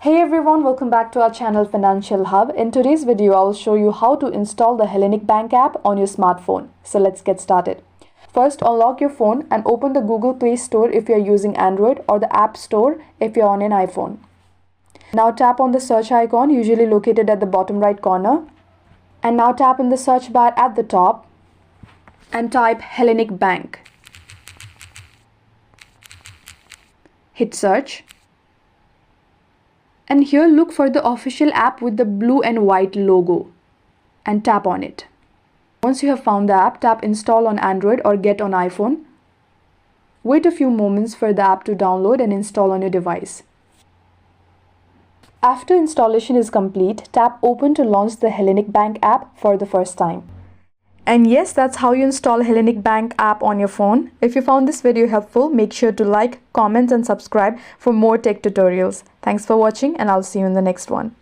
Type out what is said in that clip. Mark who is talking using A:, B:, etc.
A: Hey everyone, welcome back to our channel Financial Hub. In today's video, I will show you how to install the Hellenic Bank app on your smartphone. So let's get started. First, unlock your phone and open the Google Play Store if you're using Android or the App Store if you're on an iPhone. Now tap on the search icon, usually located at the bottom right corner. And now tap in the search bar at the top and type Hellenic Bank. Hit search. And here look for the official app with the blue and white logo and tap on it. Once you have found the app, tap install on Android or get on iPhone. Wait a few moments for the app to download and install on your device. After installation is complete, tap open to launch the Hellenic Bank app for the first time. And yes, that's how you install Hellenic Bank app on your phone. If you found this video helpful, make sure to like, comment and subscribe for more tech tutorials. Thanks for watching and I'll see you in the next one.